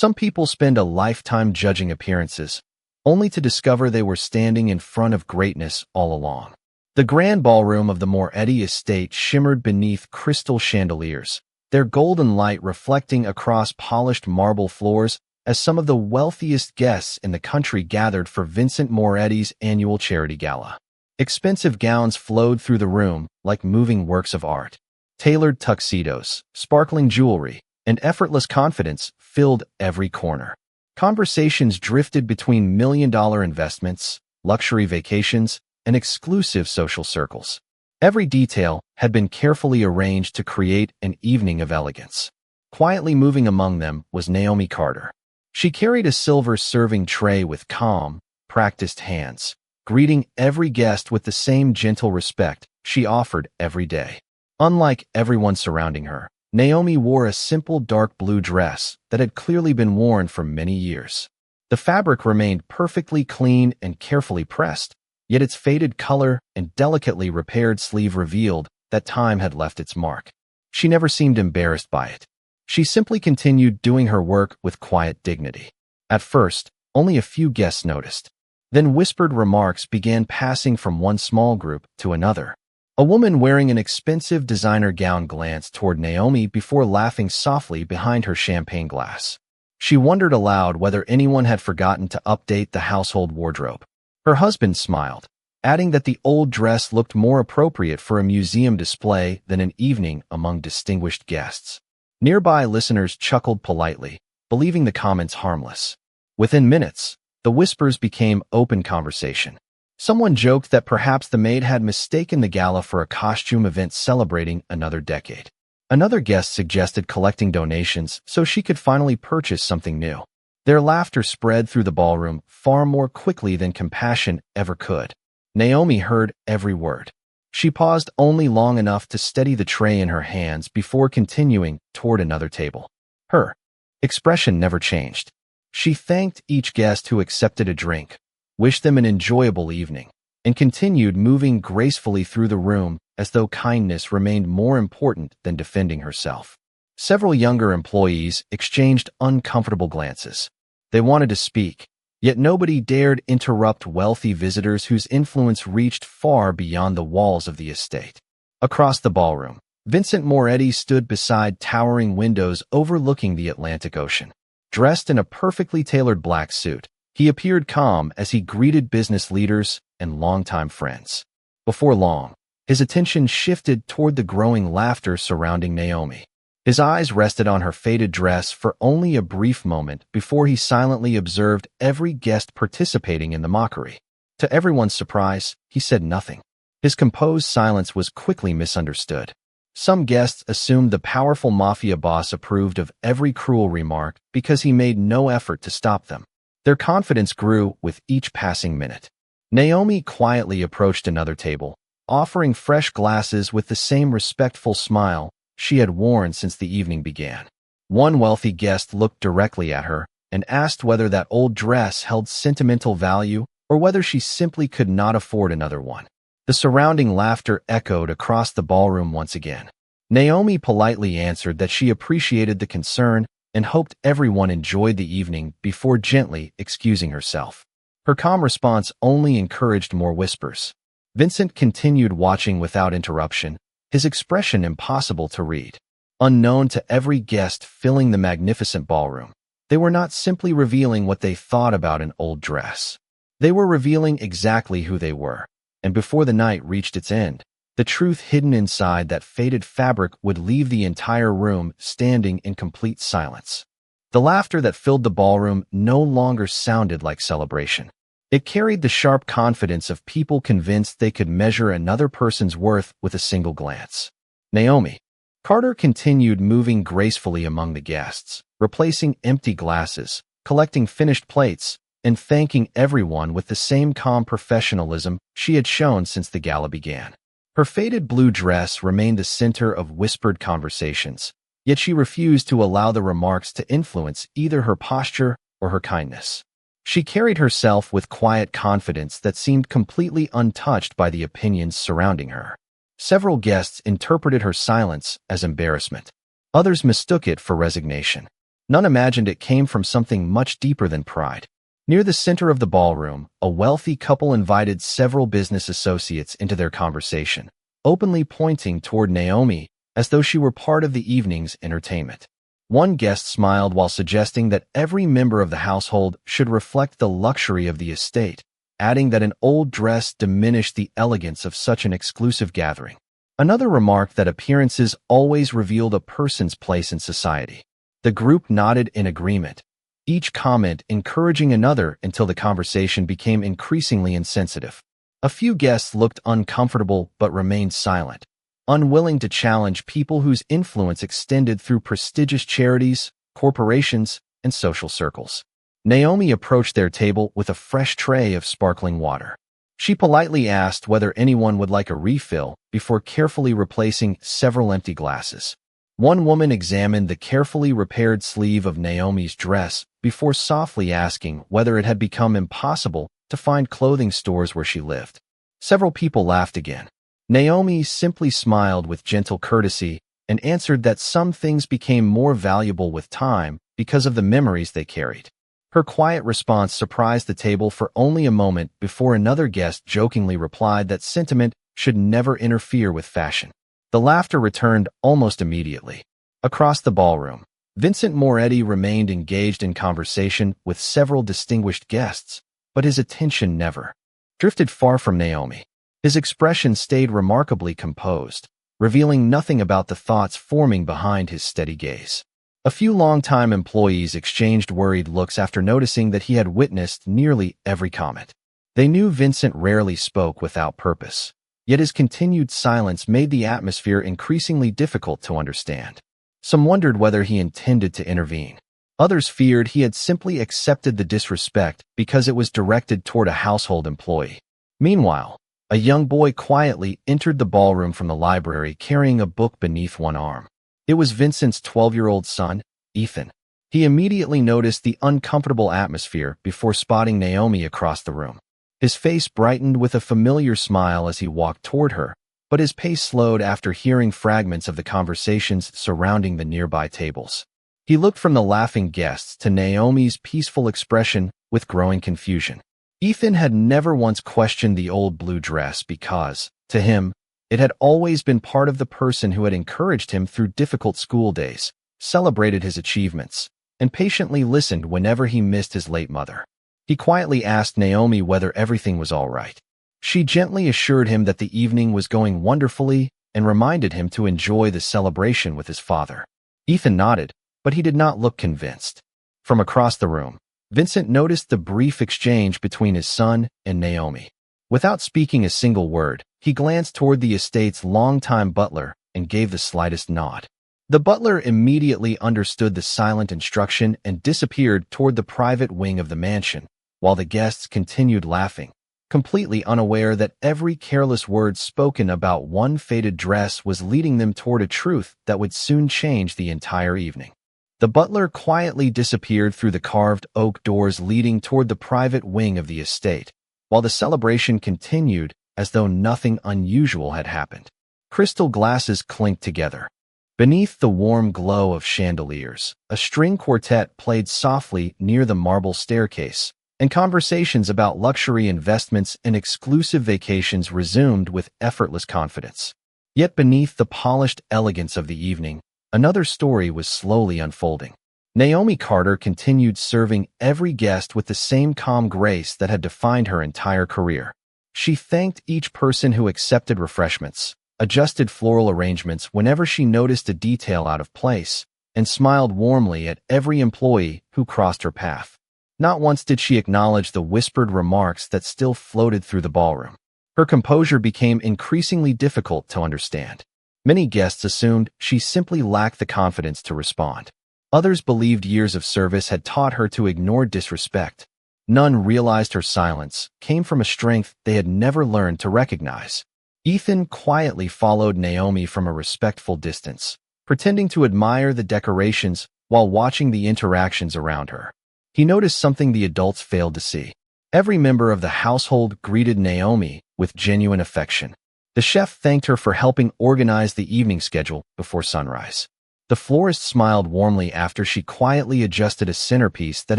Some people spend a lifetime judging appearances, only to discover they were standing in front of greatness all along. The grand ballroom of the Moretti estate shimmered beneath crystal chandeliers, their golden light reflecting across polished marble floors as some of the wealthiest guests in the country gathered for Vincent Moretti's annual charity gala. Expensive gowns flowed through the room like moving works of art. Tailored tuxedos, sparkling jewelry, and effortless confidence filled every corner. Conversations drifted between million-dollar investments, luxury vacations, and exclusive social circles. Every detail had been carefully arranged to create an evening of elegance. Quietly moving among them was Naomi Carter. She carried a silver serving tray with calm, practiced hands, greeting every guest with the same gentle respect she offered every day. Unlike everyone surrounding her, Naomi wore a simple dark blue dress that had clearly been worn for many years. The fabric remained perfectly clean and carefully pressed, yet its faded color and delicately repaired sleeve revealed that time had left its mark. She never seemed embarrassed by it. She simply continued doing her work with quiet dignity. At first, only a few guests noticed. Then whispered remarks began passing from one small group to another. A woman wearing an expensive designer gown glanced toward Naomi before laughing softly behind her champagne glass. She wondered aloud whether anyone had forgotten to update the household wardrobe. Her husband smiled, adding that the old dress looked more appropriate for a museum display than an evening among distinguished guests. Nearby listeners chuckled politely, believing the comments harmless. Within minutes, the whispers became open conversation. Someone joked that perhaps the maid had mistaken the gala for a costume event celebrating another decade. Another guest suggested collecting donations so she could finally purchase something new. Their laughter spread through the ballroom far more quickly than compassion ever could. Naomi heard every word. She paused only long enough to steady the tray in her hands before continuing toward another table. Her expression never changed. She thanked each guest who accepted a drink, wished them an enjoyable evening, and continued moving gracefully through the room as though kindness remained more important than defending herself. Several younger employees exchanged uncomfortable glances. They wanted to speak, yet nobody dared interrupt wealthy visitors whose influence reached far beyond the walls of the estate. Across the ballroom, Vincent Moretti stood beside towering windows overlooking the Atlantic Ocean. Dressed in a perfectly tailored black suit, he appeared calm as he greeted business leaders and longtime friends. Before long, his attention shifted toward the growing laughter surrounding Naomi. His eyes rested on her faded dress for only a brief moment before he silently observed every guest participating in the mockery. To everyone's surprise, he said nothing. His composed silence was quickly misunderstood. Some guests assumed the powerful mafia boss approved of every cruel remark because he made no effort to stop them. Their confidence grew with each passing minute. Naomi quietly approached another table, offering fresh glasses with the same respectful smile she had worn since the evening began. One wealthy guest looked directly at her and asked whether that old dress held sentimental value or whether she simply could not afford another one. The surrounding laughter echoed across the ballroom once again. Naomi politely answered that she appreciated the concern and hoped everyone enjoyed the evening before gently excusing herself. Her calm response only encouraged more whispers. Vincent continued watching without interruption, his expression impossible to read. Unknown to every guest filling the magnificent ballroom, they were not simply revealing what they thought about an old dress. They were revealing exactly who they were, and before the night reached its end, the truth hidden inside that faded fabric would leave the entire room standing in complete silence. The laughter that filled the ballroom no longer sounded like celebration. It carried the sharp confidence of people convinced they could measure another person's worth with a single glance. Naomi Carter continued moving gracefully among the guests, replacing empty glasses, collecting finished plates, and thanking everyone with the same calm professionalism she had shown since the gala began. Her faded blue dress remained the center of whispered conversations, yet she refused to allow the remarks to influence either her posture or her kindness. She carried herself with quiet confidence that seemed completely untouched by the opinions surrounding her. Several guests interpreted her silence as embarrassment. Others mistook it for resignation. None imagined it came from something much deeper than pride. Near the center of the ballroom, a wealthy couple invited several business associates into their conversation, openly pointing toward Naomi as though she were part of the evening's entertainment. One guest smiled while suggesting that every member of the household should reflect the luxury of the estate, adding that an old dress diminished the elegance of such an exclusive gathering. Another remarked that appearances always revealed a person's place in society. The group nodded in agreement, each comment encouraging another until the conversation became increasingly insensitive. A few guests looked uncomfortable but remained silent, unwilling to challenge people whose influence extended through prestigious charities, corporations, and social circles. Naomi approached their table with a fresh tray of sparkling water. She politely asked whether anyone would like a refill before carefully replacing several empty glasses. One woman examined the carefully repaired sleeve of Naomi's dress before softly asking whether it had become impossible to find clothing stores where she lived. Several people laughed again. Naomi simply smiled with gentle courtesy and answered that some things became more valuable with time because of the memories they carried. Her quiet response surprised the table for only a moment before another guest jokingly replied that sentiment should never interfere with fashion. The laughter returned almost immediately. Across the ballroom, Vincent Moretti remained engaged in conversation with several distinguished guests, but his attention never drifted far from Naomi. His expression stayed remarkably composed, revealing nothing about the thoughts forming behind his steady gaze. A few longtime employees exchanged worried looks after noticing that he had witnessed nearly every comment. They knew Vincent rarely spoke without purpose, yet his continued silence made the atmosphere increasingly difficult to understand. Some wondered whether he intended to intervene. Others feared he had simply accepted the disrespect because it was directed toward a household employee. Meanwhile, a young boy quietly entered the ballroom from the library carrying a book beneath one arm. It was Vincent's 12-year-old son, Ethan. He immediately noticed the uncomfortable atmosphere before spotting Naomi across the room. His face brightened with a familiar smile as he walked toward her, but his pace slowed after hearing fragments of the conversations surrounding the nearby tables. He looked from the laughing guests to Naomi's peaceful expression with growing confusion. Ethan had never once questioned the old blue dress because, to him, it had always been part of the person who had encouraged him through difficult school days, celebrated his achievements, and patiently listened whenever he missed his late mother. He quietly asked Naomi whether everything was all right. She gently assured him that the evening was going wonderfully and reminded him to enjoy the celebration with his father. Ethan nodded, but he did not look convinced. From across the room, Vincent noticed the brief exchange between his son and Naomi. Without speaking a single word, he glanced toward the estate's longtime butler and gave the slightest nod. The butler immediately understood the silent instruction and disappeared toward the private wing of the mansion, while the guests continued laughing, completely unaware that every careless word spoken about one faded dress was leading them toward a truth that would soon change the entire evening. The butler quietly disappeared through the carved oak doors leading toward the private wing of the estate, while the celebration continued as though nothing unusual had happened. Crystal glasses clinked together. Beneath the warm glow of chandeliers, a string quartet played softly near the marble staircase, and conversations about luxury investments and exclusive vacations resumed with effortless confidence. Yet beneath the polished elegance of the evening, another story was slowly unfolding. Naomi Carter continued serving every guest with the same calm grace that had defined her entire career. She thanked each person who accepted refreshments, adjusted floral arrangements whenever she noticed a detail out of place, and smiled warmly at every employee who crossed her path. Not once did she acknowledge the whispered remarks that still floated through the ballroom. Her composure became increasingly difficult to understand. Many guests assumed she simply lacked the confidence to respond. Others believed years of service had taught her to ignore disrespect. None realized her silence came from a strength they had never learned to recognize. Ethan quietly followed Naomi from a respectful distance, pretending to admire the decorations while watching the interactions around her. He noticed something the adults failed to see. Every member of the household greeted Naomi with genuine affection. The chef thanked her for helping organize the evening schedule before sunrise. The florist smiled warmly after she quietly adjusted a centerpiece that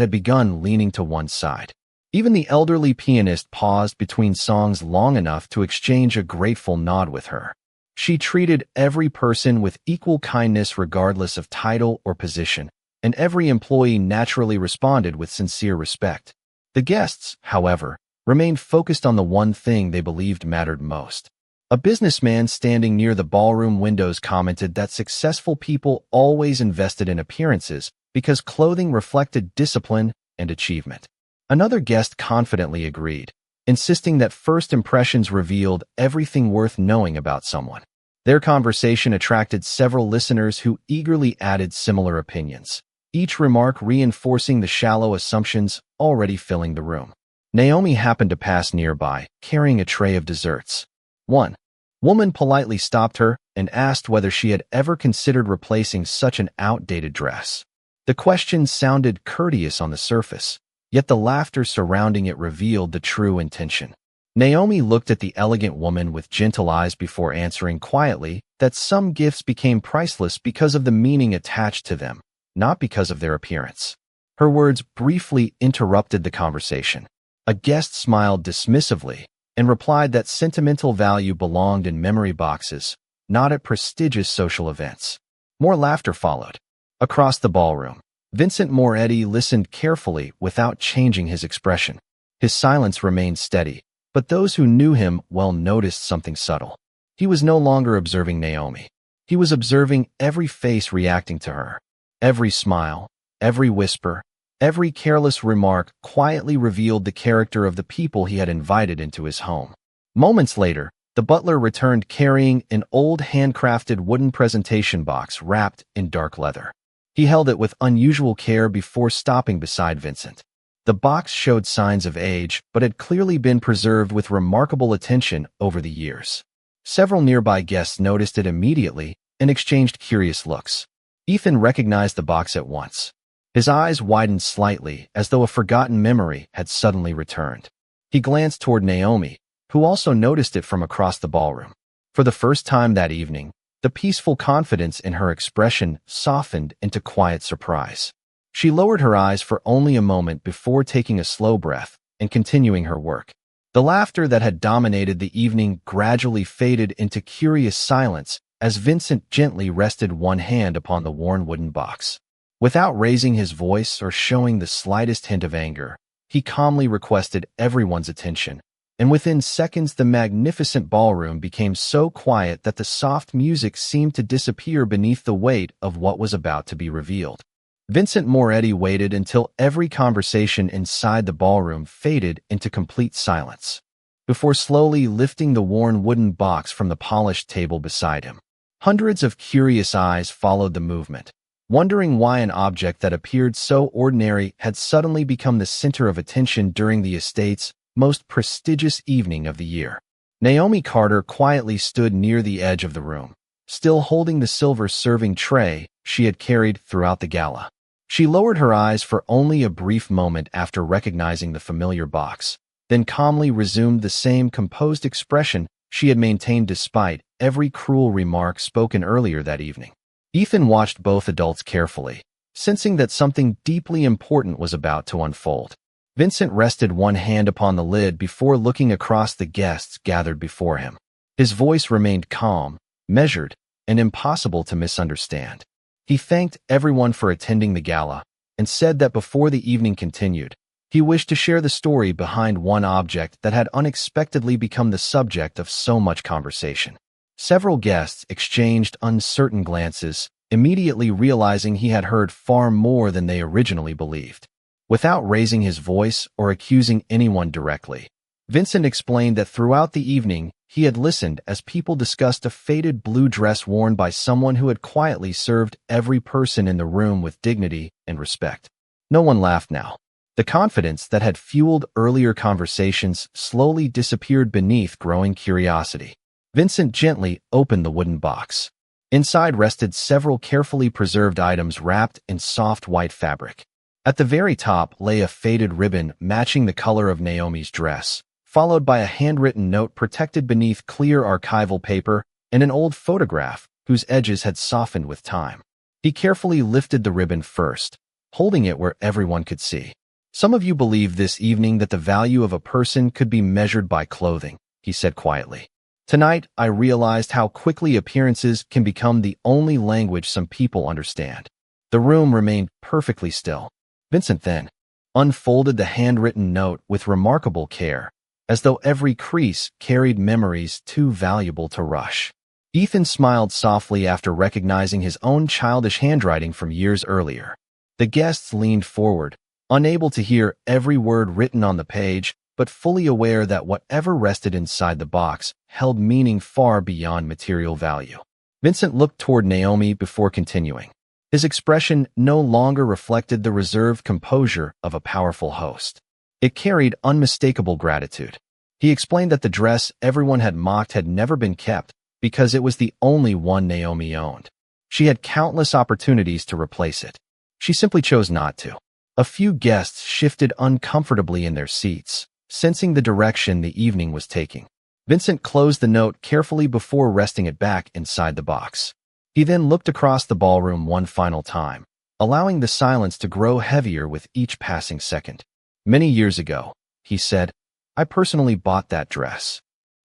had begun leaning to one side. Even the elderly pianist paused between songs long enough to exchange a grateful nod with her. She treated every person with equal kindness regardless of title or position, and every employee naturally responded with sincere respect. The guests, however, remained focused on the one thing they believed mattered most. A businessman standing near the ballroom windows commented that successful people always invested in appearances because clothing reflected discipline and achievement. Another guest confidently agreed, insisting that first impressions revealed everything worth knowing about someone. Their conversation attracted several listeners who eagerly added similar opinions, each remark reinforcing the shallow assumptions already filling the room. Naomi happened to pass nearby, carrying a tray of desserts. One woman politely stopped her and asked whether she had ever considered replacing such an outdated dress. The question sounded courteous on the surface, yet the laughter surrounding it revealed the true intention. Naomi looked at the elegant woman with gentle eyes before answering quietly that some gifts became priceless because of the meaning attached to them, not because of their appearance. Her words briefly interrupted the conversation. A guest smiled dismissively and replied that sentimental value belonged in memory boxes, not at prestigious social events. More laughter followed. Across the ballroom, Vincent Moretti listened carefully without changing his expression. His silence remained steady, but those who knew him well noticed something subtle. He was no longer observing Naomi. He was observing every face reacting to her. Every smile, every whisper, every careless remark quietly revealed the character of the people he had invited into his home. Moments later, the butler returned carrying an old handcrafted wooden presentation box wrapped in dark leather. He held it with unusual care before stopping beside Vincent. The box showed signs of age, but had clearly been preserved with remarkable attention over the years. Several nearby guests noticed it immediately and exchanged curious looks. Ethan recognized the box at once. His eyes widened slightly as though a forgotten memory had suddenly returned. He glanced toward Naomi, who also noticed it from across the ballroom. For the first time that evening, the peaceful confidence in her expression softened into quiet surprise. She lowered her eyes for only a moment before taking a slow breath and continuing her work. The laughter that had dominated the evening gradually faded into curious silence as Vincent gently rested one hand upon the worn wooden box. Without raising his voice or showing the slightest hint of anger, he calmly requested everyone's attention, and within seconds the magnificent ballroom became so quiet that the soft music seemed to disappear beneath the weight of what was about to be revealed. Vincent Moretti waited until every conversation inside the ballroom faded into complete silence, before slowly lifting the worn wooden box from the polished table beside him. Hundreds of curious eyes followed the movement, wondering why an object that appeared so ordinary had suddenly become the center of attention during the estate's most prestigious evening of the year. Naomi Carter quietly stood near the edge of the room, still holding the silver serving tray she had carried throughout the gala. She lowered her eyes for only a brief moment after recognizing the familiar box, then calmly resumed the same composed expression she had maintained despite every cruel remark spoken earlier that evening. Ethan watched both adults carefully, sensing that something deeply important was about to unfold. Vincent rested one hand upon the lid before looking across the guests gathered before him. His voice remained calm, measured, and impossible to misunderstand. He thanked everyone for attending the gala and said that before the evening continued, he wished to share the story behind one object that had unexpectedly become the subject of so much conversation. Several guests exchanged uncertain glances, immediately realizing he had heard far more than they originally believed. Without raising his voice or accusing anyone directly, Vincent explained that throughout the evening he had listened as people discussed a faded blue dress worn by someone who had quietly served every person in the room with dignity and respect. No one laughed now. The confidence that had fueled earlier conversations slowly disappeared beneath growing curiosity. Vincent gently opened the wooden box. Inside rested several carefully preserved items wrapped in soft white fabric. At the very top lay a faded ribbon matching the color of Naomi's dress, followed by a handwritten note protected beneath clear archival paper and an old photograph whose edges had softened with time. He carefully lifted the ribbon first, holding it where everyone could see. Some of you believe this evening that the value of a person could be measured by clothing, he said quietly. Tonight, I realized how quickly appearances can become the only language some people understand. The room remained perfectly still. Vincent then unfolded the handwritten note with remarkable care, as though every crease carried memories too valuable to rush. Ethan smiled softly after recognizing his own childish handwriting from years earlier. The guests leaned forward, unable to hear every word written on the page, but fully aware that whatever rested inside the box held meaning far beyond material value. Vincent looked toward Naomi before continuing. His expression no longer reflected the reserved composure of a powerful host. It carried unmistakable gratitude. He explained that the dress everyone had mocked had never been kept because it was the only one Naomi owned. She had countless opportunities to replace it. She simply chose not to. A few guests shifted uncomfortably in their seats, sensing the direction the evening was taking. Vincent closed the note carefully before resting it back inside the box. He then looked across the ballroom one final time, allowing the silence to grow heavier with each passing second. Many years ago, he said, I personally bought that dress.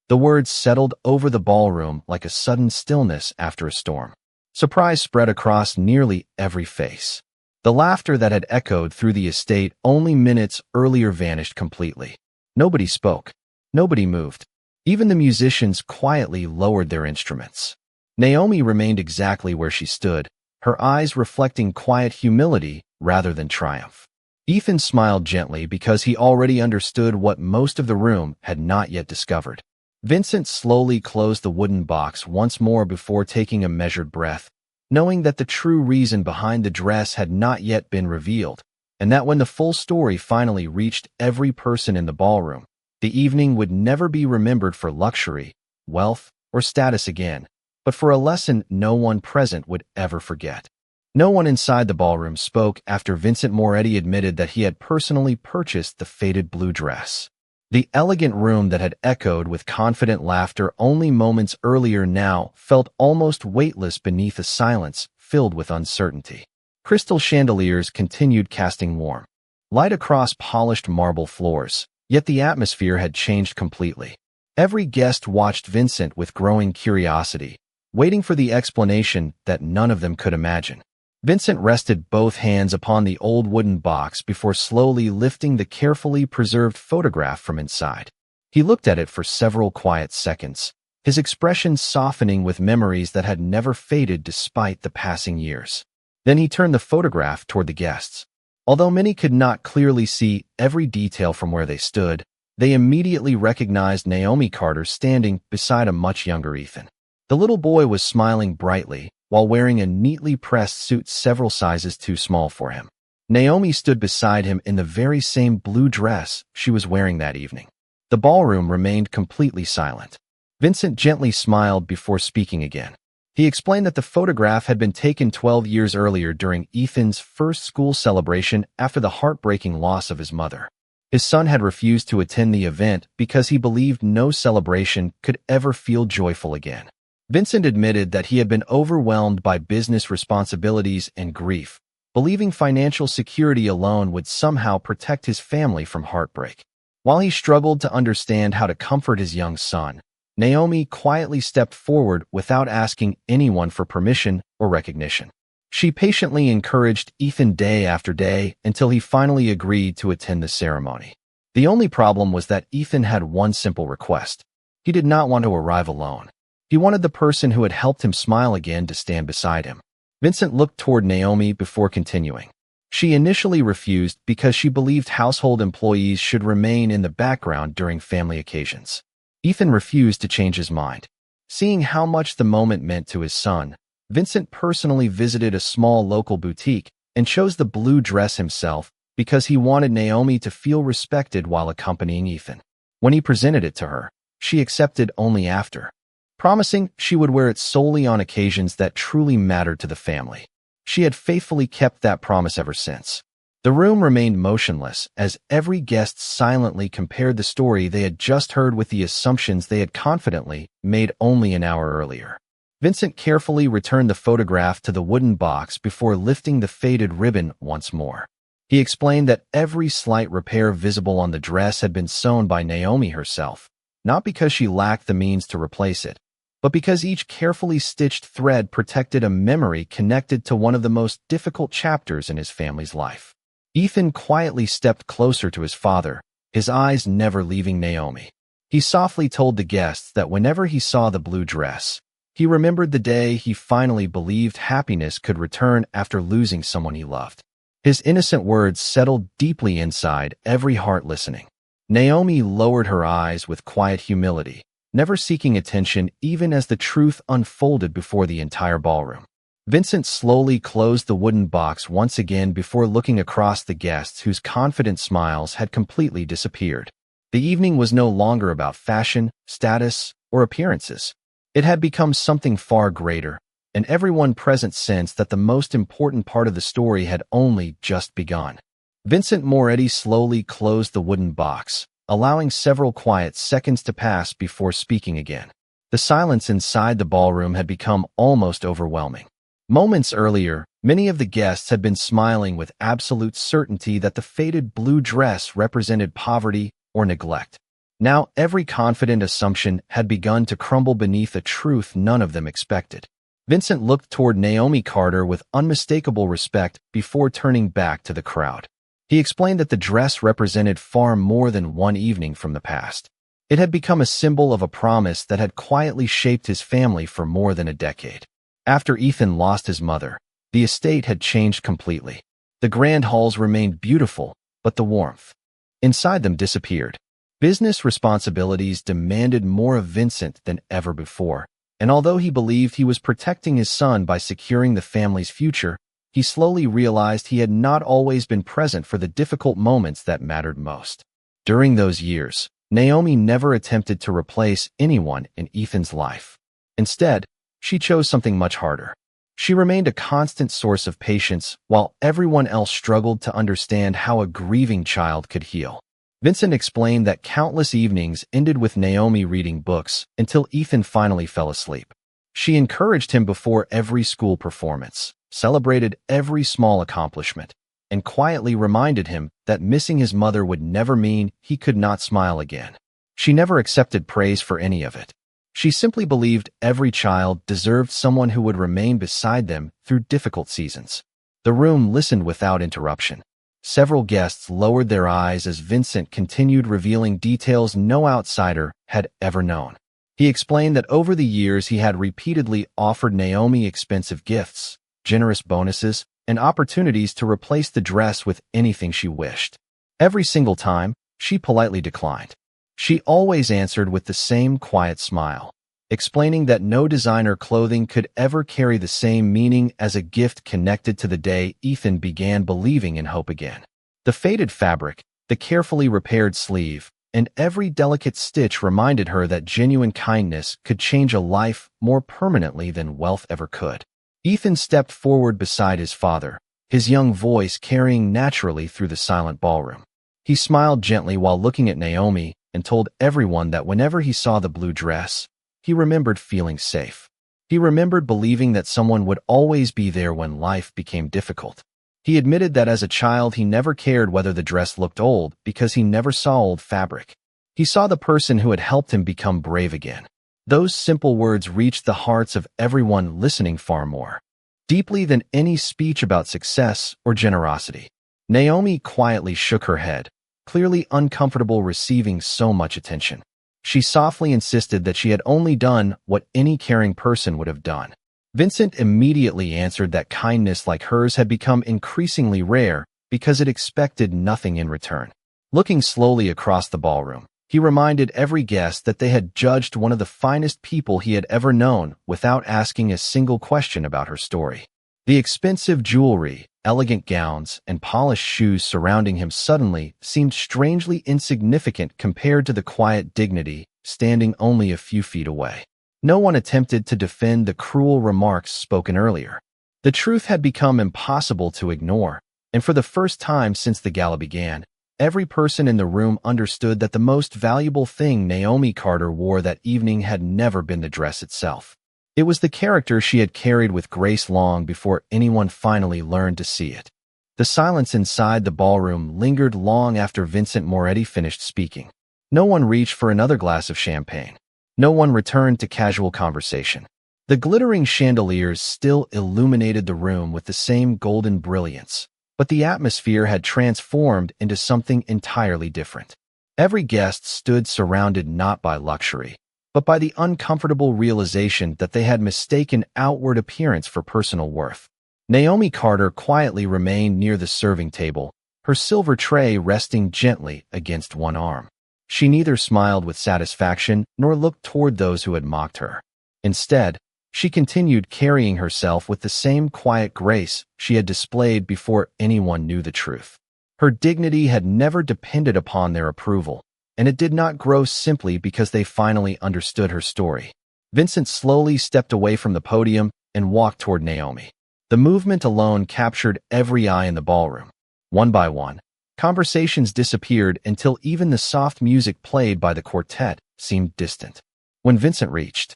The words settled over the ballroom like a sudden stillness after a storm. Surprise spread across nearly every face. The laughter that had echoed through the estate only minutes earlier vanished completely. Nobody spoke. Nobody moved. Even the musicians quietly lowered their instruments. Naomi remained exactly where she stood, her eyes reflecting quiet humility rather than triumph. Ethan smiled gently because he already understood what most of the room had not yet discovered. Vincent slowly closed the wooden box once more before taking a measured breath, knowing that the true reason behind the dress had not yet been revealed, and that when the full story finally reached every person in the ballroom, the evening would never be remembered for luxury, wealth, or status again, but for a lesson no one present would ever forget. No one inside the ballroom spoke after Vincent Moretti admitted that he had personally purchased the faded blue dress. The elegant room that had echoed with confident laughter only moments earlier now felt almost weightless beneath a silence filled with uncertainty. Crystal chandeliers continued casting warm light across polished marble floors, yet the atmosphere had changed completely. Every guest watched Vincent with growing curiosity, waiting for the explanation that none of them could imagine. Vincent rested both hands upon the old wooden box before slowly lifting the carefully preserved photograph from inside. He looked at it for several quiet seconds, his expression softening with memories that had never faded despite the passing years. Then he turned the photograph toward the guests. Although many could not clearly see every detail from where they stood, they immediately recognized Naomi Carter standing beside a much younger Ethan. The little boy was smiling brightly, while wearing a neatly pressed suit several sizes too small for him. Naomi stood beside him in the very same blue dress she was wearing that evening. The ballroom remained completely silent. Vincent gently smiled before speaking again. He explained that the photograph had been taken 12 years earlier during Ethan's first school celebration after the heartbreaking loss of his mother. His son had refused to attend the event because he believed no celebration could ever feel joyful again. Vincent admitted that he had been overwhelmed by business responsibilities and grief, believing financial security alone would somehow protect his family from heartbreak. While he struggled to understand how to comfort his young son, Naomi quietly stepped forward without asking anyone for permission or recognition. She patiently encouraged Ethan day after day until he finally agreed to attend the ceremony. The only problem was that Ethan had one simple request. He did not want to arrive alone. He wanted the person who had helped him smile again to stand beside him. Vincent looked toward Naomi before continuing. She initially refused because she believed household employees should remain in the background during family occasions. Ethan refused to change his mind. Seeing how much the moment meant to his son, Vincent personally visited a small local boutique and chose the blue dress himself because he wanted Naomi to feel respected while accompanying Ethan. When he presented it to her, she accepted only after, promising she would wear it solely on occasions that truly mattered to the family. She had faithfully kept that promise ever since. The room remained motionless as every guest silently compared the story they had just heard with the assumptions they had confidently made only an hour earlier. Vincent carefully returned the photograph to the wooden box before lifting the faded ribbon once more. He explained that every slight repair visible on the dress had been sewn by Naomi herself, not because she lacked the means to replace it, but because each carefully stitched thread protected a memory connected to one of the most difficult chapters in his family's life. Ethan quietly stepped closer to his father, his eyes never leaving Naomi. He softly told the guests that whenever he saw the blue dress, he remembered the day he finally believed happiness could return after losing someone he loved. His innocent words settled deeply inside every heart listening. Naomi lowered her eyes with quiet humility, never seeking attention even as the truth unfolded before the entire ballroom. Vincent slowly closed the wooden box once again before looking across the guests whose confident smiles had completely disappeared. The evening was no longer about fashion, status, or appearances. It had become something far greater, and everyone present sensed that the most important part of the story had only just begun. Vincent Moretti slowly closed the wooden box, allowing several quiet seconds to pass before speaking again. The silence inside the ballroom had become almost overwhelming. Moments earlier, many of the guests had been smiling with absolute certainty that the faded blue dress represented poverty or neglect. Now every confident assumption had begun to crumble beneath a truth none of them expected. Vincent looked toward Naomi Carter with unmistakable respect before turning back to the crowd. He explained that the dress represented far more than one evening from the past. It had become a symbol of a promise that had quietly shaped his family for more than a decade. After Ethan lost his mother, the estate had changed completely. The grand halls remained beautiful, but the warmth inside them disappeared. Business responsibilities demanded more of Vincent than ever before, and although he believed he was protecting his son by securing the family's future, he slowly realized he had not always been present for the difficult moments that mattered most. During those years, Naomi never attempted to replace anyone in Ethan's life. Instead, she chose something much harder. She remained a constant source of patience while everyone else struggled to understand how a grieving child could heal. Vincent explained that countless evenings ended with Naomi reading books until Ethan finally fell asleep. She encouraged him before every school performance, celebrated every small accomplishment, and quietly reminded him that missing his mother would never mean he could not smile again. She never accepted praise for any of it. She simply believed every child deserved someone who would remain beside them through difficult seasons. The room listened without interruption. Several guests lowered their eyes as Vincent continued revealing details no outsider had ever known. He explained that over the years he had repeatedly offered Naomi expensive gifts, generous bonuses, and opportunities to replace the dress with anything she wished. Every single time, she politely declined. She always answered with the same quiet smile, explaining that no designer clothing could ever carry the same meaning as a gift connected to the day Ethan began believing in hope again. The faded fabric, the carefully repaired sleeve, and every delicate stitch reminded her that genuine kindness could change a life more permanently than wealth ever could. Ethan stepped forward beside his father, his young voice carrying naturally through the silent ballroom. He smiled gently while looking at Naomi and told everyone that whenever he saw the blue dress, he remembered feeling safe. He remembered believing that someone would always be there when life became difficult. He admitted that as a child he never cared whether the dress looked old because he never saw old fabric. He saw the person who had helped him become brave again. Those simple words reached the hearts of everyone listening far more deeply than any speech about success or generosity. Naomi quietly shook her head, clearly uncomfortable receiving so much attention. She softly insisted that she had only done what any caring person would have done. Vincent immediately answered that kindness like hers had become increasingly rare because it expected nothing in return. Looking slowly across the ballroom, he reminded every guest that they had judged one of the finest people he had ever known without asking a single question about her story. The expensive jewelry, elegant gowns, and polished shoes surrounding him suddenly seemed strangely insignificant compared to the quiet dignity standing only a few feet away. No one attempted to defend the cruel remarks spoken earlier. The truth had become impossible to ignore, and for the first time since the gala began, every person in the room understood that the most valuable thing Naomi Carter wore that evening had never been the dress itself. It was the character she had carried with grace long before anyone finally learned to see it. The silence inside the ballroom lingered long after Vincent Moretti finished speaking. No one reached for another glass of champagne. No one returned to casual conversation. The glittering chandeliers still illuminated the room with the same golden brilliance, but the atmosphere had transformed into something entirely different. Every guest stood surrounded not by luxury, but by the uncomfortable realization that they had mistaken outward appearance for personal worth. Naomi Carter quietly remained near the serving table, her silver tray resting gently against one arm. She neither smiled with satisfaction nor looked toward those who had mocked her. Instead, she continued carrying herself with the same quiet grace she had displayed before anyone knew the truth. Her dignity had never depended upon their approval, and it did not grow simply because they finally understood her story. Vincent slowly stepped away from the podium and walked toward Naomi. The movement alone captured every eye in the ballroom. One by one, conversations disappeared until even the soft music played by the quartet seemed distant. When Vincent reached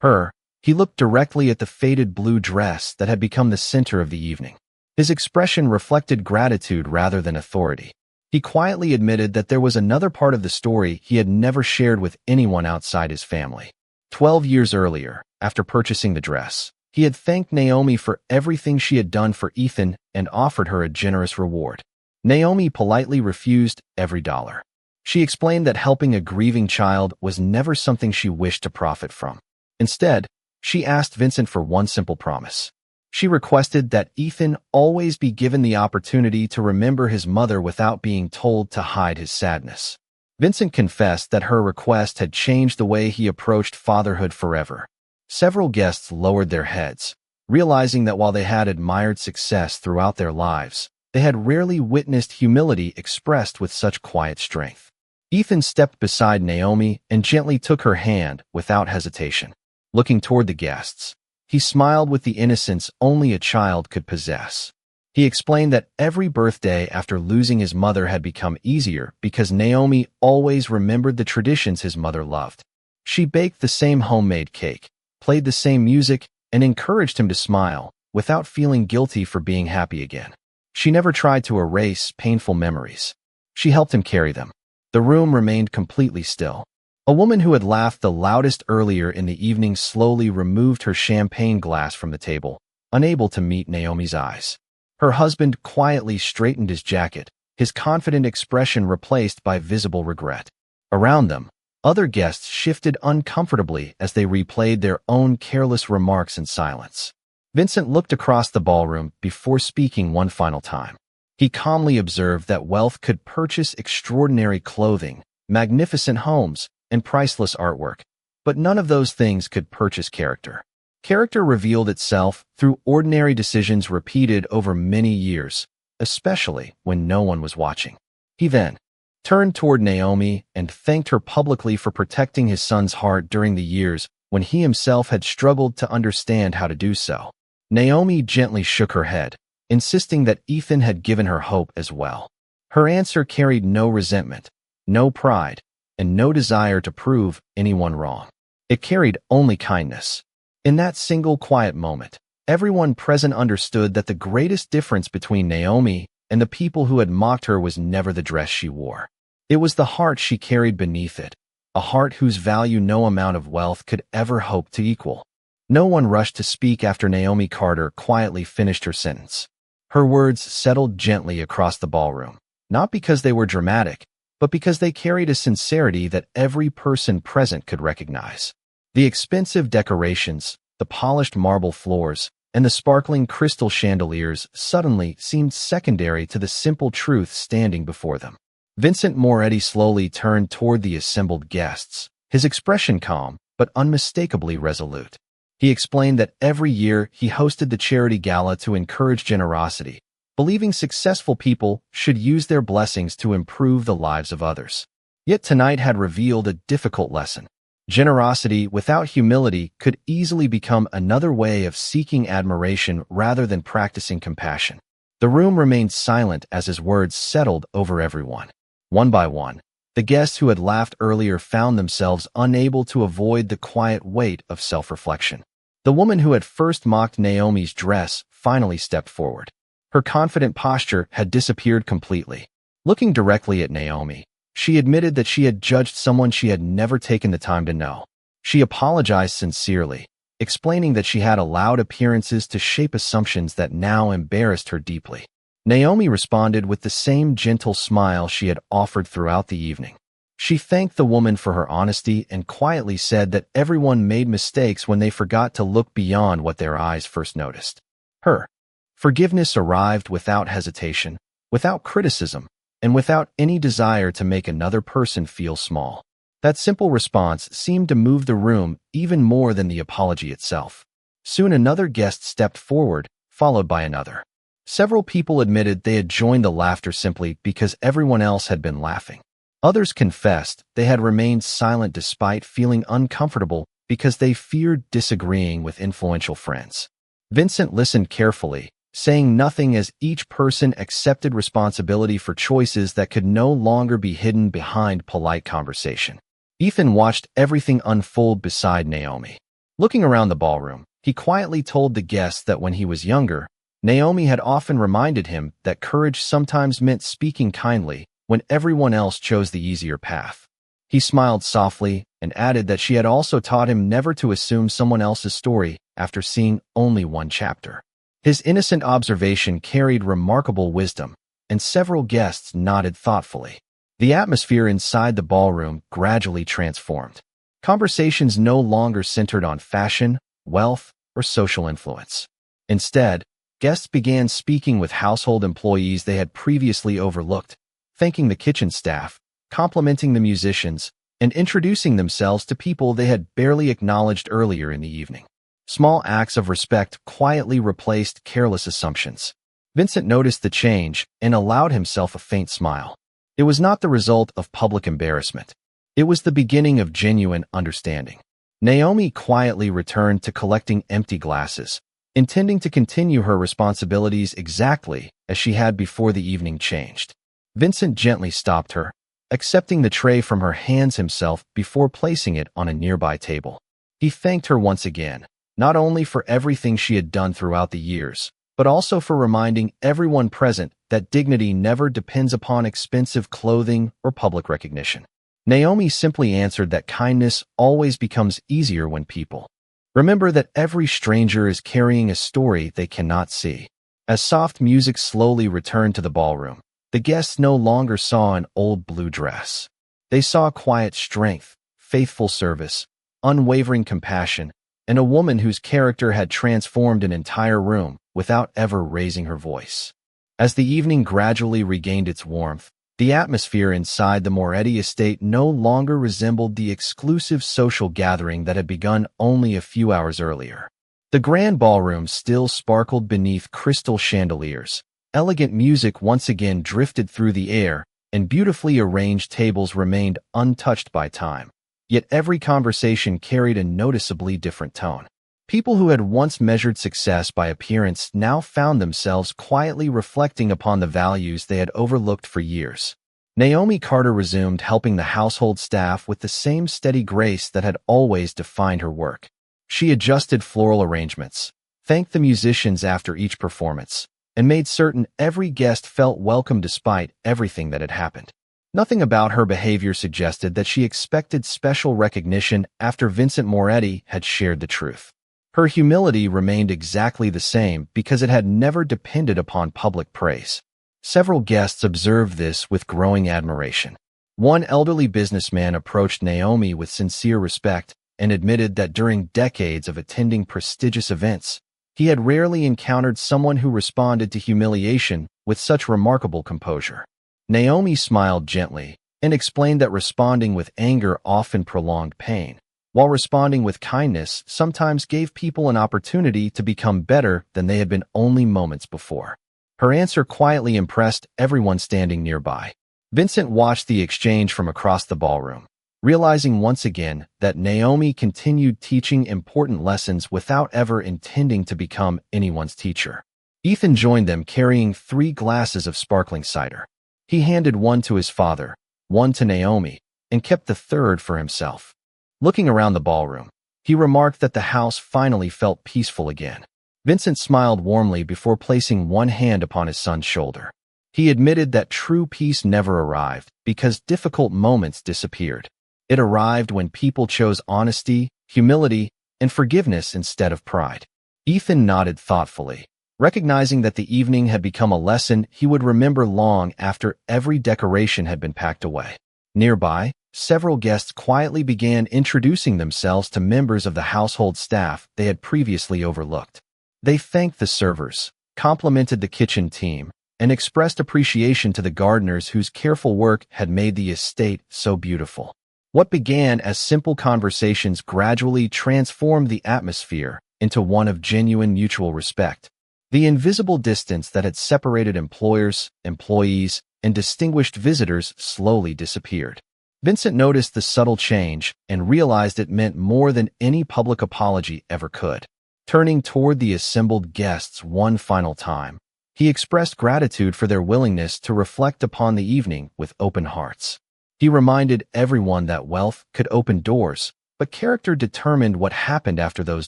her, he looked directly at the faded blue dress that had become the center of the evening. His expression reflected gratitude rather than authority. He quietly admitted that there was another part of the story he had never shared with anyone outside his family. 12 years earlier, after purchasing the dress, he had thanked Naomi for everything she had done for Ethan and offered her a generous reward. Naomi politely refused every dollar. She explained that helping a grieving child was never something she wished to profit from. Instead, she asked Vincent for one simple promise. She requested that Ethan always be given the opportunity to remember his mother without being told to hide his sadness. Vincent confessed that her request had changed the way he approached fatherhood forever. Several guests lowered their heads, realizing that while they had admired success throughout their lives, they had rarely witnessed humility expressed with such quiet strength. Ethan stepped beside Naomi and gently took her hand without hesitation. Looking toward the guests, he smiled with the innocence only a child could possess. He explained that every birthday after losing his mother had become easier because Naomi always remembered the traditions his mother loved. She baked the same homemade cake, played the same music, and encouraged him to smile without feeling guilty for being happy again. She never tried to erase painful memories. She helped him carry them. The room remained completely still. A woman who had laughed the loudest earlier in the evening slowly removed her champagne glass from the table, unable to meet Naomi's eyes. Her husband quietly straightened his jacket, his confident expression replaced by visible regret. Around them, other guests shifted uncomfortably as they replayed their own careless remarks in silence. Vincent looked across the ballroom before speaking one final time. He calmly observed that wealth could purchase extraordinary clothing, magnificent homes, and priceless artwork, but none of those things could purchase character. Character revealed itself through ordinary decisions repeated over many years, especially when no one was watching. He then turned toward Naomi and thanked her publicly for protecting his son's heart during the years when he himself had struggled to understand how to do so. Naomi gently shook her head, insisting that Ethan had given her hope as well. Her answer carried no resentment, no pride, and no desire to prove anyone wrong. It carried only kindness. In that single quiet moment, everyone present understood that the greatest difference between Naomi and the people who had mocked her was never the dress she wore. It was the heart she carried beneath it, a heart whose value no amount of wealth could ever hope to equal. No one rushed to speak after Naomi Carter quietly finished her sentence. Her words settled gently across the ballroom, not because they were dramatic, but because they carried a sincerity that every person present could recognize. The expensive decorations, the polished marble floors, and the sparkling crystal chandeliers suddenly seemed secondary to the simple truth standing before them. Vincent Moretti slowly turned toward the assembled guests, his expression calm but unmistakably resolute. He explained that every year he hosted the charity gala to encourage generosity, believing successful people should use their blessings to improve the lives of others. Yet tonight had revealed a difficult lesson. Generosity without humility could easily become another way of seeking admiration rather than practicing compassion. The room remained silent as his words settled over everyone. One by one, the guests who had laughed earlier found themselves unable to avoid the quiet weight of self-reflection. The woman who had first mocked Naomi's dress finally stepped forward. Her confident posture had disappeared completely. Looking directly at Naomi, she admitted that she had judged someone she had never taken the time to know. She apologized sincerely, explaining that she had allowed appearances to shape assumptions that now embarrassed her deeply. Naomi responded with the same gentle smile she had offered throughout the evening. She thanked the woman for her honesty and quietly said that everyone made mistakes when they forgot to look beyond what their eyes first noticed. Her forgiveness arrived without hesitation, without criticism, and without any desire to make another person feel small. That simple response seemed to move the room even more than the apology itself. Soon another guest stepped forward, followed by another. Several people admitted they had joined the laughter simply because everyone else had been laughing. Others confessed they had remained silent despite feeling uncomfortable because they feared disagreeing with influential friends. Vincent listened carefully, saying nothing as each person accepted responsibility for choices that could no longer be hidden behind polite conversation. Ethan watched everything unfold beside Naomi. Looking around the ballroom, he quietly told the guests that when he was younger, Naomi had often reminded him that courage sometimes meant speaking kindly when everyone else chose the easier path. He smiled softly and added that she had also taught him never to assume someone else's story after seeing only one chapter. His innocent observation carried remarkable wisdom, and several guests nodded thoughtfully. The atmosphere inside the ballroom gradually transformed. Conversations no longer centered on fashion, wealth, or social influence. Instead, guests began speaking with household employees they had previously overlooked, thanking the kitchen staff, complimenting the musicians, and introducing themselves to people they had barely acknowledged earlier in the evening. Small acts of respect quietly replaced careless assumptions. Vincent noticed the change and allowed himself a faint smile. It was not the result of public embarrassment. It was the beginning of genuine understanding. Naomi quietly returned to collecting empty glasses, intending to continue her responsibilities exactly as she had before the evening changed. Vincent gently stopped her, accepting the tray from her hands himself before placing it on a nearby table. He thanked her once again, not only for everything she had done throughout the years, but also for reminding everyone present that dignity never depends upon expensive clothing or public recognition. Naomi simply answered that kindness always becomes easier when people remember that every stranger is carrying a story they cannot see. As soft music slowly returned to the ballroom, the guests no longer saw an old blue dress. They saw quiet strength, faithful service, unwavering compassion, and a woman whose character had transformed an entire room without ever raising her voice. As the evening gradually regained its warmth, the atmosphere inside the Moretti estate no longer resembled the exclusive social gathering that had begun only a few hours earlier. The grand ballroom still sparkled beneath crystal chandeliers. Elegant music once again drifted through the air, and beautifully arranged tables remained untouched by time. Yet every conversation carried a noticeably different tone. People who had once measured success by appearance now found themselves quietly reflecting upon the values they had overlooked for years. Naomi Carter resumed helping the household staff with the same steady grace that had always defined her work. She adjusted floral arrangements, thanked the musicians after each performance, and made certain every guest felt welcome despite everything that had happened. Nothing about her behavior suggested that she expected special recognition after Vincent Moretti had shared the truth. Her humility remained exactly the same because it had never depended upon public praise. Several guests observed this with growing admiration. One elderly businessman approached Naomi with sincere respect and admitted that during decades of attending prestigious events, he had rarely encountered someone who responded to humiliation with such remarkable composure. Naomi smiled gently and explained that responding with anger often prolonged pain, while responding with kindness sometimes gave people an opportunity to become better than they had been only moments before. Her answer quietly impressed everyone standing nearby. Vincent watched the exchange from across the ballroom, realizing once again that Naomi continued teaching important lessons without ever intending to become anyone's teacher. Ethan joined them carrying 3 glasses of sparkling cider. He handed one to his father, one to Naomi, and kept the third for himself. Looking around the ballroom, He remarked that the house finally felt peaceful again. Vincent smiled warmly before placing one hand upon his son's shoulder. He admitted that true peace never arrived because difficult moments disappeared. It arrived when people chose honesty, humility, and forgiveness instead of pride. Ethan nodded thoughtfully, recognizing that the evening had become a lesson he would remember long after every decoration had been packed away. Nearby, several guests quietly began introducing themselves to members of the household staff they had previously overlooked. They thanked the servers, complimented the kitchen team, and expressed appreciation to the gardeners whose careful work had made the estate so beautiful. What began as simple conversations gradually transformed the atmosphere into one of genuine mutual respect. The invisible distance that had separated employers, employees, and distinguished visitors slowly disappeared. Vincent noticed the subtle change and realized it meant more than any public apology ever could. Turning toward the assembled guests one final time, he expressed gratitude for their willingness to reflect upon the evening with open hearts. He reminded everyone that wealth could open doors, but character determined what happened after those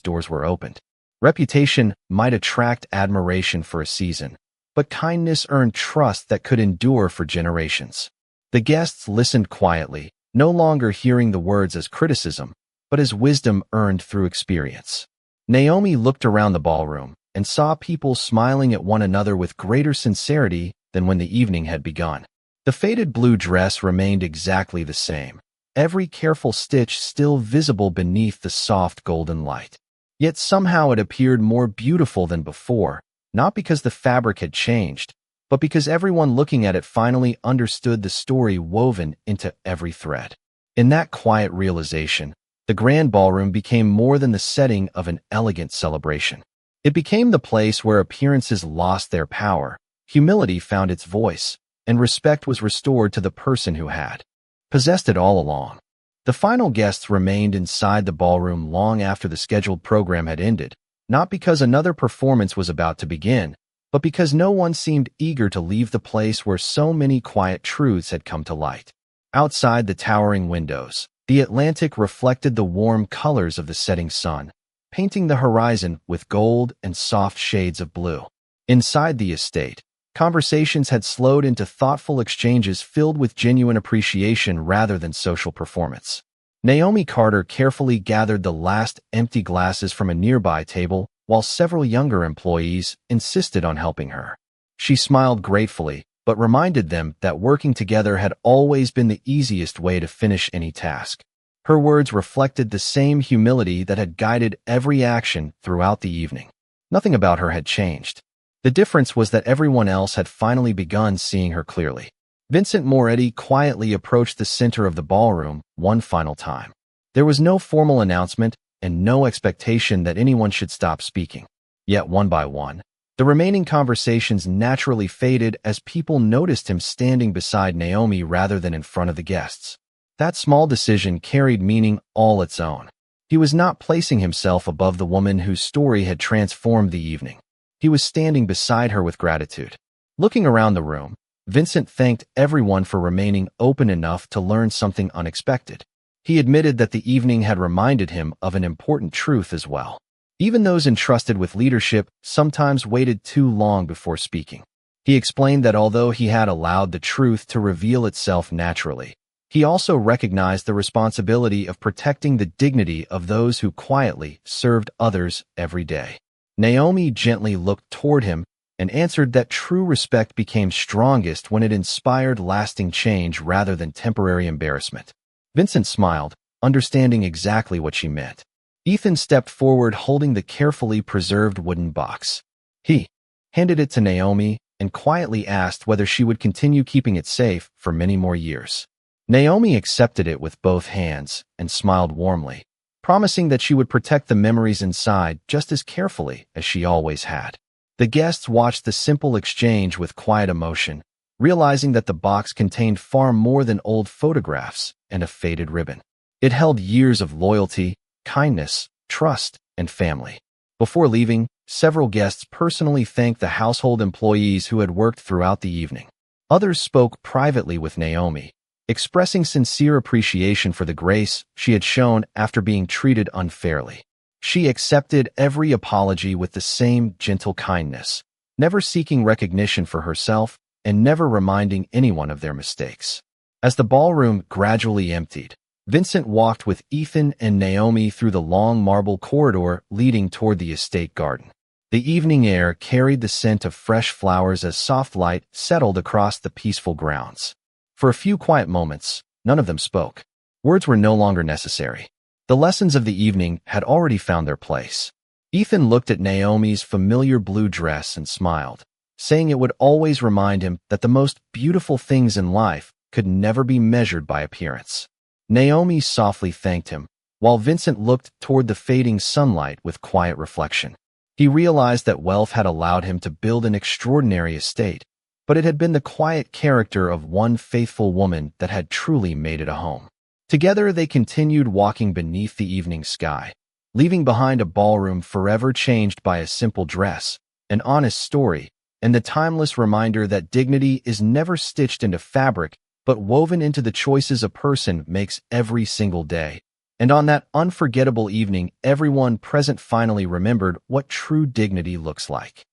doors were opened. Reputation might attract admiration for a season, but kindness earned trust that could endure for generations. The guests listened quietly, no longer hearing the words as criticism, but as wisdom earned through experience. Naomi looked around the ballroom and saw people smiling at one another with greater sincerity than when the evening had begun. The faded blue dress remained exactly the same, every careful stitch still visible beneath the soft golden light. Yet somehow it appeared more beautiful than before, not because the fabric had changed, but because everyone looking at it finally understood the story woven into every thread. In that quiet realization, the grand ballroom became more than the setting of an elegant celebration. It became the place where appearances lost their power, humility found its voice, and respect was restored to the person who had possessed it all along. The final guests remained inside the ballroom long after the scheduled program had ended, not because another performance was about to begin, but because no one seemed eager to leave the place where so many quiet truths had come to light. Outside the towering windows, the Atlantic reflected the warm colors of the setting sun, painting the horizon with gold and soft shades of blue. Inside the estate, conversations had slowed into thoughtful exchanges filled with genuine appreciation rather than social performance. Naomi Carter carefully gathered the last empty glasses from a nearby table, while several younger employees insisted on helping her. She smiled gratefully, but reminded them that working together had always been the easiest way to finish any task. Her words reflected the same humility that had guided every action throughout the evening. Nothing about her had changed. The difference was that everyone else had finally begun seeing her clearly. Vincent Moretti quietly approached the center of the ballroom one final time. There was no formal announcement and no expectation that anyone should stop speaking. Yet one by one, the remaining conversations naturally faded as people noticed him standing beside Naomi rather than in front of the guests. That small decision carried meaning all its own. He was not placing himself above the woman whose story had transformed the evening. He was standing beside her with gratitude. Looking around the room, Vincent thanked everyone for remaining open enough to learn something unexpected. He admitted that the evening had reminded him of an important truth as well. Even those entrusted with leadership sometimes waited too long before speaking. He explained that although he had allowed the truth to reveal itself naturally, he also recognized the responsibility of protecting the dignity of those who quietly served others every day. Naomi gently looked toward him and answered that true respect became strongest when it inspired lasting change rather than temporary embarrassment. Vincent smiled, understanding exactly what she meant. Ethan stepped forward holding the carefully preserved wooden box. He handed it to Naomi and quietly asked whether she would continue keeping it safe for many more years. Naomi accepted it with both hands and smiled warmly, promising that she would protect the memories inside just as carefully as she always had. The guests watched the simple exchange with quiet emotion, realizing that the box contained far more than old photographs and a faded ribbon. It held years of loyalty, kindness, trust, and family. Before leaving, several guests personally thanked the household employees who had worked throughout the evening. Others spoke privately with Naomi, expressing sincere appreciation for the grace she had shown after being treated unfairly. She accepted every apology with the same gentle kindness, never seeking recognition for herself and never reminding anyone of their mistakes. As the ballroom gradually emptied, Vincent walked with Ethan and Naomi through the long marble corridor leading toward the estate garden. The evening air carried the scent of fresh flowers as soft light settled across the peaceful grounds. For a few quiet moments, none of them spoke. Words were no longer necessary. The lessons of the evening had already found their place. Ethan looked at Naomi's familiar blue dress and smiled, saying it would always remind him that the most beautiful things in life could never be measured by appearance. Naomi softly thanked him, while Vincent looked toward the fading sunlight with quiet reflection. He realized that wealth had allowed him to build an extraordinary estate, but it had been the quiet character of one faithful woman that had truly made it a home. Together they continued walking beneath the evening sky, leaving behind a ballroom forever changed by a simple dress, an honest story, and the timeless reminder that dignity is never stitched into fabric but woven into the choices a person makes every single day. And on that unforgettable evening, everyone present finally remembered what true dignity looks like.